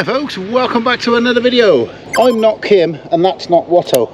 Hi folks, welcome back to another video. I'm not Kim and that's not Watto,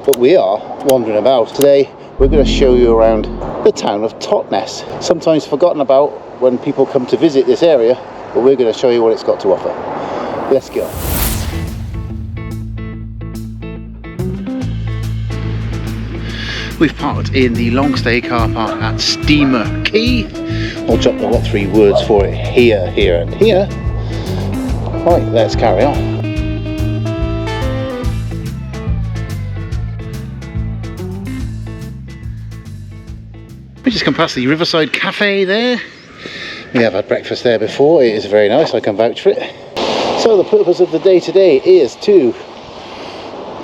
but we are wandering about. Today we're going to show you around the town of Totnes. Sometimes forgotten about when people come to visit this area, but we're going to show you what it's got to offer. Let's go. We've parked in the long stay car park at Steamer Quay. I've got 3 words for it: here, here and here. Right, let's carry on. We just come past the Riverside Cafe there. We have had breakfast there before. It is very nice, I can vouch for it. So the purpose of the day today is to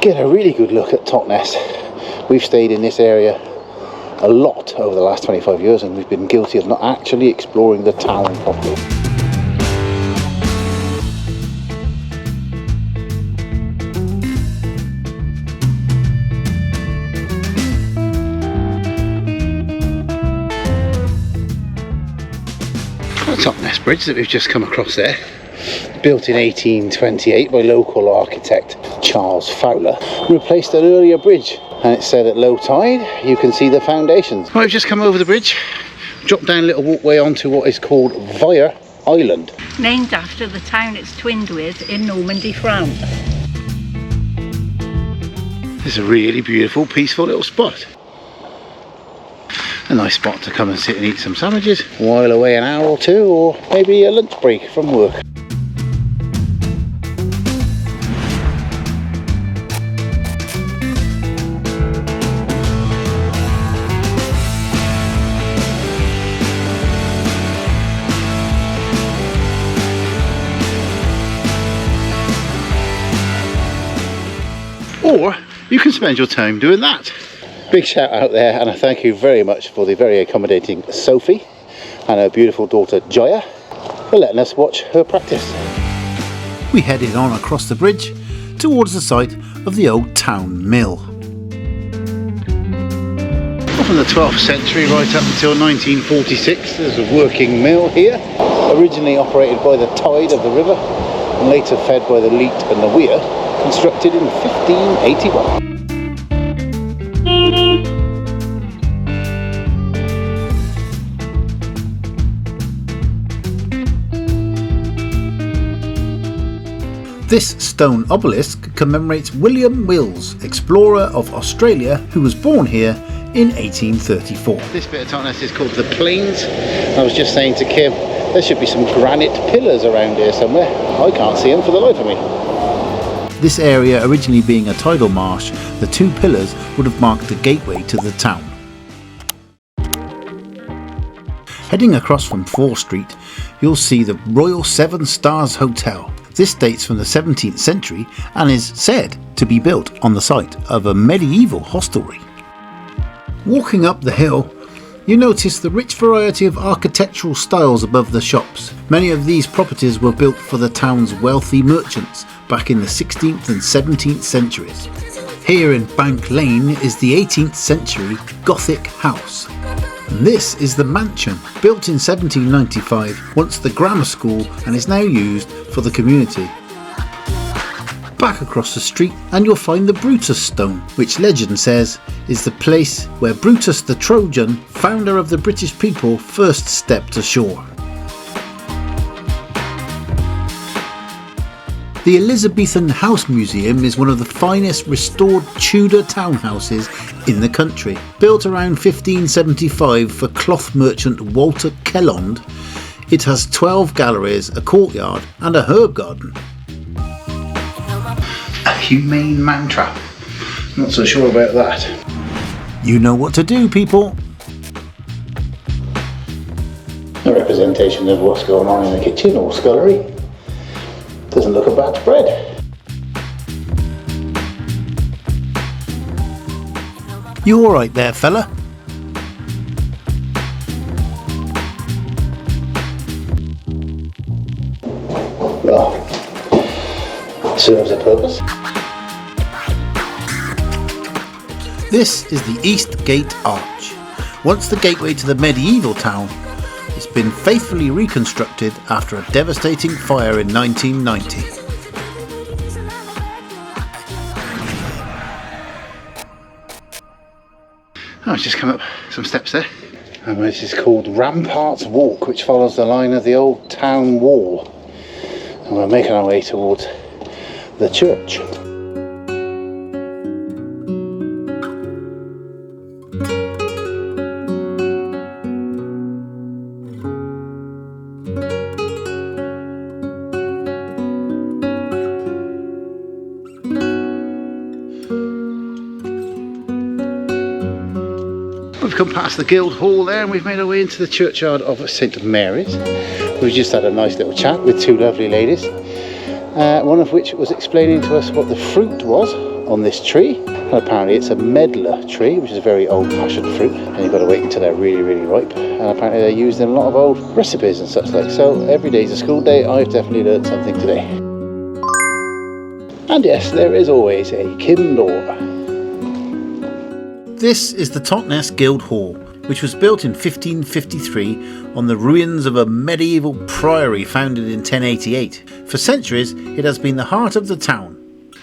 get a really good look at Totnes. We've stayed in this area a lot over the last 25 years and we've been guilty of not actually exploring the town properly. The Totnes Bridge that we've just come across there, built in 1828 by local architect Charles Fowler, replaced an earlier bridge, and it said at low tide you can see the foundations. Right, we've just come over the bridge, dropped down a little walkway onto what is called Vire Island. Named after the town it's twinned with in Normandy, France. It's a really beautiful, peaceful little spot. A nice spot to come and sit and eat some sandwiches, while away an hour or two, or maybe a lunch break from work. Or you can spend your time doing that. Big shout out there, and a thank you very much for the very accommodating Sophie and her beautiful daughter Jaya for letting us watch her practice. We headed on across the bridge towards the site of the old town mill. From the 12th century right up until 1946 there's a working mill here, originally operated by the tide of the river and later fed by the Leat and the Weir, constructed in 1581. This stone obelisk commemorates William Wills, explorer of Australia, who was born here in 1834. This bit of Totnes is called the Plains. I was just saying to Kim, there should be some granite pillars around here somewhere. I can't see them for the life of me. This area originally being a tidal marsh, the 2 pillars would have marked the gateway to the town. Heading across from 4th Street, you'll see the Royal 7 Stars Hotel. This dates from the 17th century and is said to be built on the site of a medieval hostelry. Walking up the hill, you notice the rich variety of architectural styles above the shops. Many of these properties were built for the town's wealthy merchants back in the 16th and 17th centuries. Here in Bank Lane is the 18th century Gothic house. And this is the mansion, built in 1795, once the grammar school, and is now used for the community. Back across the street and you'll find the Brutus Stone, which legend says is the place where Brutus the Trojan, founder of the British people, first stepped ashore. The Elizabethan House Museum is one of the finest restored Tudor townhouses in the country. Built around 1575 for cloth merchant Walter Kellond, it has 12 galleries, a courtyard and a herb garden. A humane man trap. Not so sure about that. You know what to do, people. A representation of what's going on in the kitchen or scullery. Doesn't look a bad spread. You alright there, fella? Well, serves a purpose. This is the East Gate Arch. Once the gateway to the medieval town, it's been faithfully reconstructed after a devastating fire in 1990. Oh, I've just come up some steps there. And this is called Ramparts Walk, which follows the line of the old town wall. And we're making our way towards the church. We've come past the Guild Hall there and we've made our way into the churchyard of St Mary's. We've just had a nice little chat with two lovely ladies, one of which was explaining to us what the fruit was on this tree. And apparently it's a medlar tree, which is a very old-fashioned fruit, and you've got to wait until they're really, really ripe. And apparently they're used in a lot of old recipes and such like. So every day's a school day. I've definitely learned something today. And yes, there is always a kin door. This is the Totnes Guild Hall, which was built in 1553 on the ruins of a medieval priory founded in 1088. For centuries, it has been the heart of the town,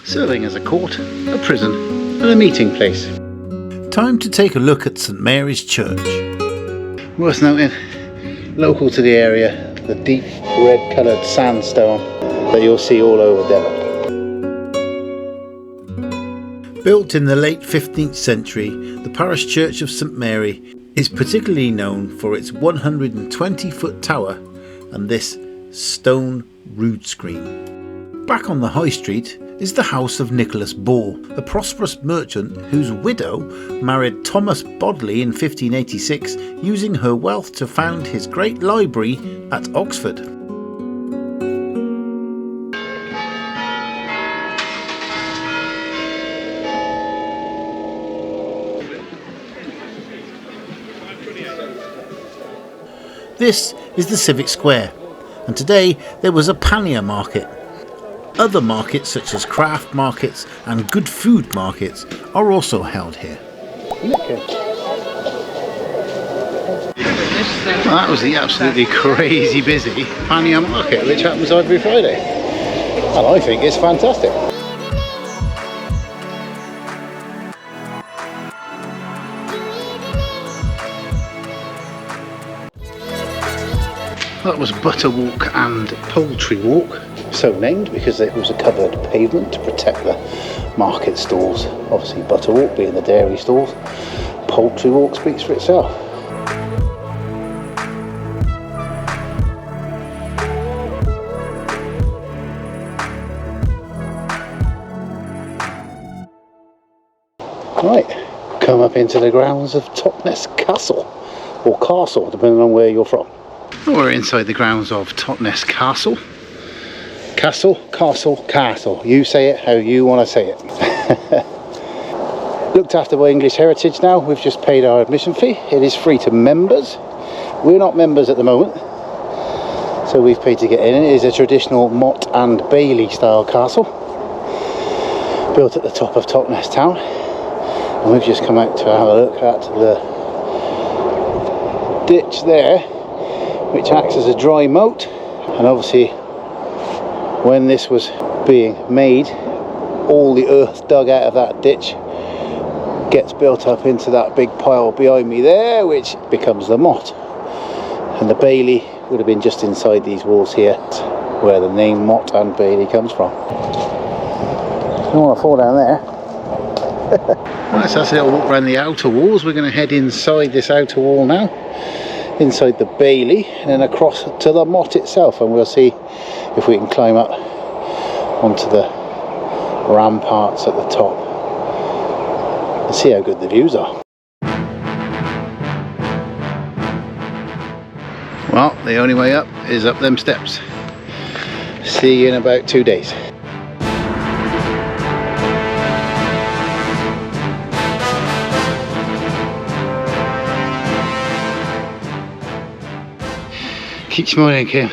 serving as a court, a prison, and a meeting place. Time to take a look at St Mary's Church. Worth noting, local to the area, the deep red coloured sandstone that you'll see all over Devon. Built in the late 15th century, the parish church of St Mary is particularly known for its 120-foot tower and this stone rood screen. Back on the high street is the house of Nicholas Ball, a prosperous merchant whose widow married Thomas Bodley in 1586, using her wealth to found his great library at Oxford. This is the Civic Square, and today there was a pannier market. Other markets such as craft markets and good food markets are also held here. Well, that was the absolutely crazy busy pannier market, which happens every Friday. And I think it's fantastic. That was Butter Walk and Poultry Walk, so named because it was a covered pavement to protect the market stalls. Obviously Butter Walk being the dairy stalls, Poultry Walk speaks for itself. Right, come up into the grounds of Totnes Castle, or Castle, depending on where you're from. We're inside the grounds of Totnes Castle. Castle. You say it how you want to say it. Looked after by English Heritage now. We've just paid our admission fee. It is free to members. We're not members at the moment, so we've paid to get in. It is a traditional Mott and Bailey style castle, built at the top of Totnes Town. And we've just come out to have a look at the ditch there, which acts as a dry moat. And obviously when this was being made, all the earth dug out of that ditch gets built up into that big pile behind me there, which becomes the moat. And the Bailey would have been just inside these walls here, where the name Mott and Bailey comes from. I don't want to fall down there. Right, so that's a little walk around the outer walls. We're going to head inside this outer wall now, inside the Bailey, and then across to the moat itself, and we'll see if we can climb up onto the ramparts at the top and see how good the views are. Well, the only way up is up them steps. See you in about 2 days. Keep smiling, Kim.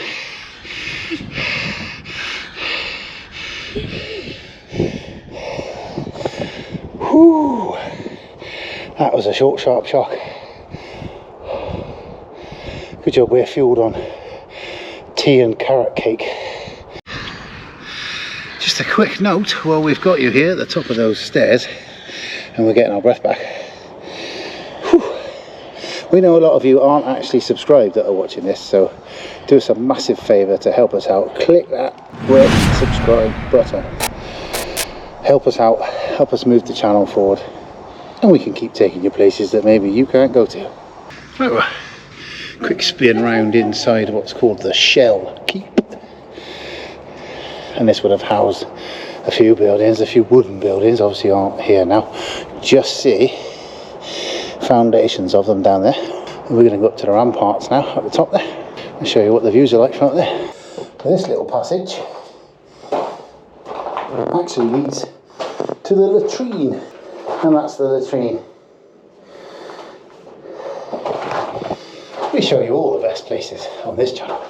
Whew. That was a short, sharp shock. Good job we're fueled on tea and carrot cake. Just a quick note while we've got you here at the top of those stairs and we're getting our breath back. We know a lot of you aren't actually subscribed that are watching this, so do us a massive favour to help us out. Click that red subscribe button. Help us out, help us move the channel forward, and we can keep taking you places that maybe you can't go to. Right, well, quick spin round inside what's called the Shell Keep. And this would have housed a few buildings, a few wooden buildings, obviously aren't here now. Just see foundations of them down there. And we're going to go up to the ramparts now at the top there and show you what the views are like from up there. This little passage actually leads to the latrine, and that's the latrine. We show you all the best places on this channel.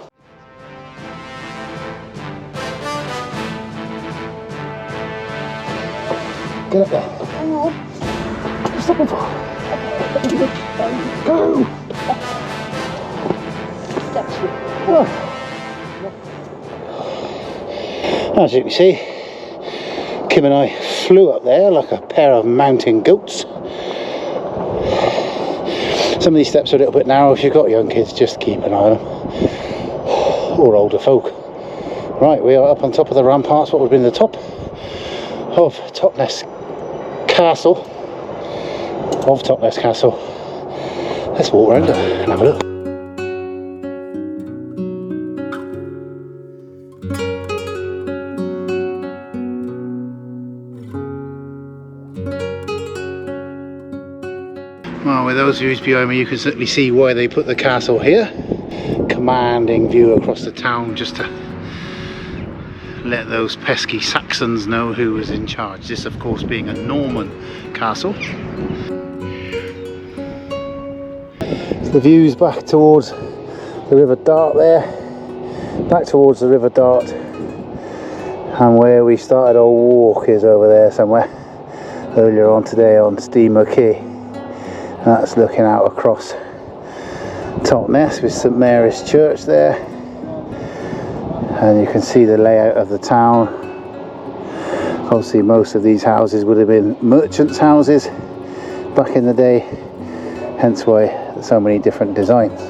Get up there. Oh, stop and fall. Go! As you can see, Kim and I flew up there like a pair of mountain goats. Some of these steps are a little bit narrow. If you've got young kids, just keep an eye on them. Or older folk. Right, we are up on top of the ramparts, what would have been the top of Totnes Castle. Let's walk around and have a look. Well, with those views behind me, you can certainly see why they put the castle here. Commanding view across the town, just to let those pesky Saxons know who was in charge. This, of course, being a Norman castle. The views back towards the River Dart there, back towards the River Dart, and where we started our walk is over there somewhere earlier on today on Steamer Quay. That's looking out across Totnes with St Mary's Church there, and you can see the layout of the town. Obviously most of these houses would have been merchants' houses back in the day, hence why so many different designs.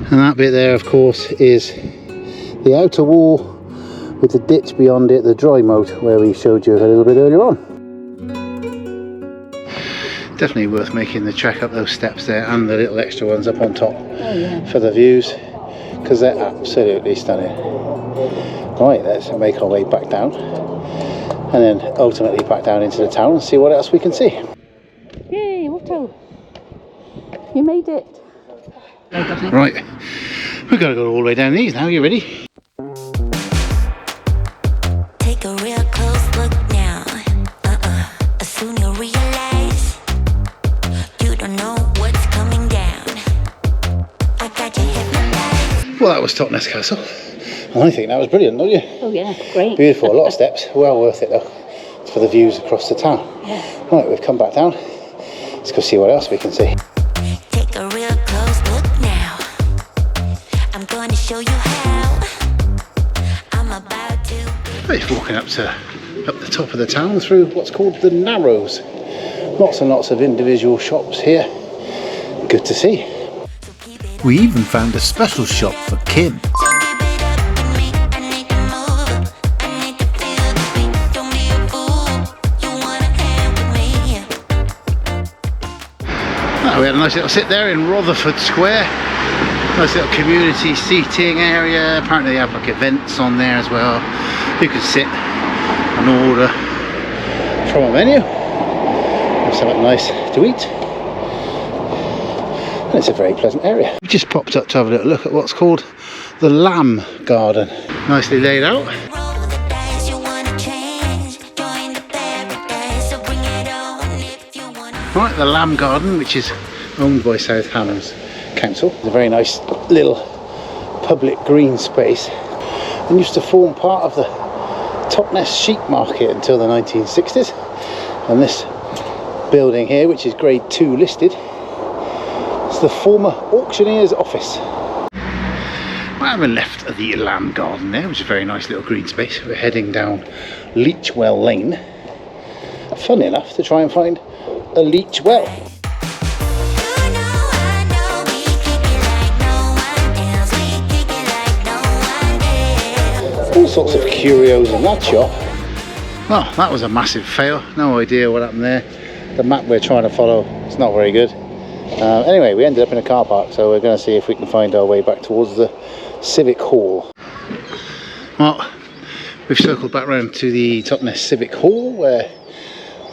And that bit there, of course, is the outer wall with the ditch beyond it, the dry moat, where we showed you a little bit earlier on. Definitely worth making the trek up those steps there, and the little extra ones up on top for the views, because they're absolutely stunning. Right, let's make our way back down, and then ultimately back down into the town and see what else we can see. Yay, Otto! You made it! Right, we've got to go all the way down these now. You ready? Take a real close look now. Soon you'll realize you don't know what's coming down. I got you hypnotized. Well, that was Totnes Castle. I think that was brilliant, don't you? Oh yeah, great. Beautiful, a lot of steps. Well worth it though. It's for the views across the town. Yeah. Right, we've come back down. Let's go see what else we can see. Take a real close look now. I'm going to show you how. I'm about to. Right, walking up the top of the town through what's called the Narrows. Lots and lots of individual shops here. Good to see. We even found a special shop for Kim. We had a nice little sit there in Rotherford Square. Nice little community seating area. Apparently they have like events on there as well. You can sit and order from a menu. Have something nice to eat. And it's a very pleasant area. We just popped up to have a little look at what's called the Lamb Garden. Nicely laid out. Right, the Lamb Garden, which is owned by South Devon Council. It's a very nice little public green space and used to form part of the Totnes sheep market until the 1960s. And this building here, which is grade 2 listed, is the former auctioneer's office. I haven't left the Lamb Garden there, which is a very nice little green space. We're heading down Leachwell Lane, Funny enough, to try and find a leech well. All sorts of curios in that shop. Oh, that was a massive fail. No idea what happened there. The map we're trying to follow is not very good. Anyway, we ended up in a car park, so we're going to see if we can find our way back towards the Civic Hall. Well, we've circled back round to the Totnes Civic Hall, where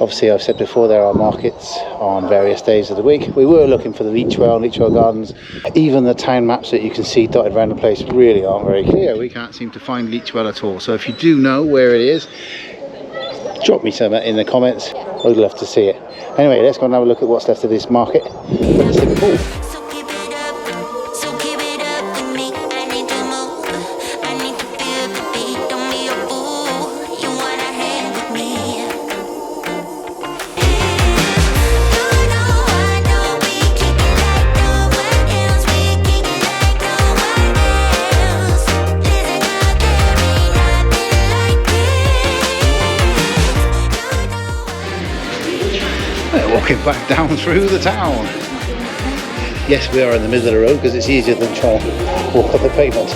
obviously I've said before there are markets on various days of the week. We were looking for the Leechwell Gardens. Even the town maps that you can see dotted around the place really aren't very clear. We can't seem to find Leechwell at all. So if you do know where it is, drop me some in the comments. I'd love to see it. Anyway, let's go and have a look at what's left of this market. Civic Hall. Walking back down through the town. Yes, we are in the middle of the road because it's easier than trying to walk up the pavement.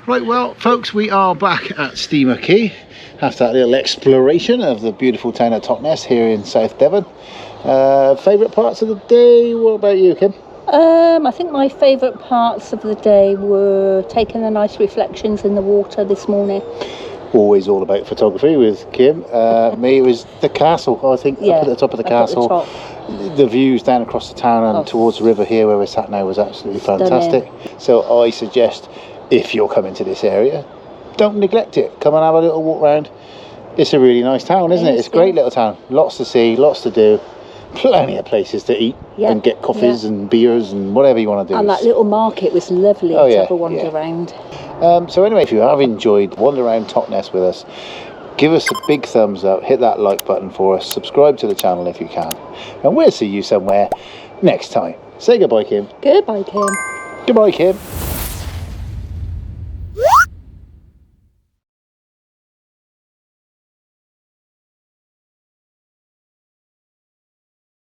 Right, well folks, we are back at Steamer Quay after that little exploration of the beautiful town of Totnes here in South Devon. Favourite parts of the day? What about you, Kim? I think my favourite parts of the day were taking the nice reflections in the water this morning. Always all about photography with Kim. Me, it was the castle. I think up at the top of the castle. The views down across the town and towards the river here where we're sat now was absolutely fantastic. So I suggest, if you're coming to this area, don't neglect it. Come and have a little walk round. It's a really nice town, isn't it? It's a great little town. Lots to see, lots to do. Plenty of places to eat and get coffees and beers and whatever you want to do. And that little market was lovely to have a wander around. So anyway, if you have enjoyed Wander Around Totnes with us, give us a big thumbs up, hit that like button for us, subscribe to the channel if you can, and we'll see you somewhere next time. Say goodbye, Kim. Goodbye, Kim. Goodbye, Kim.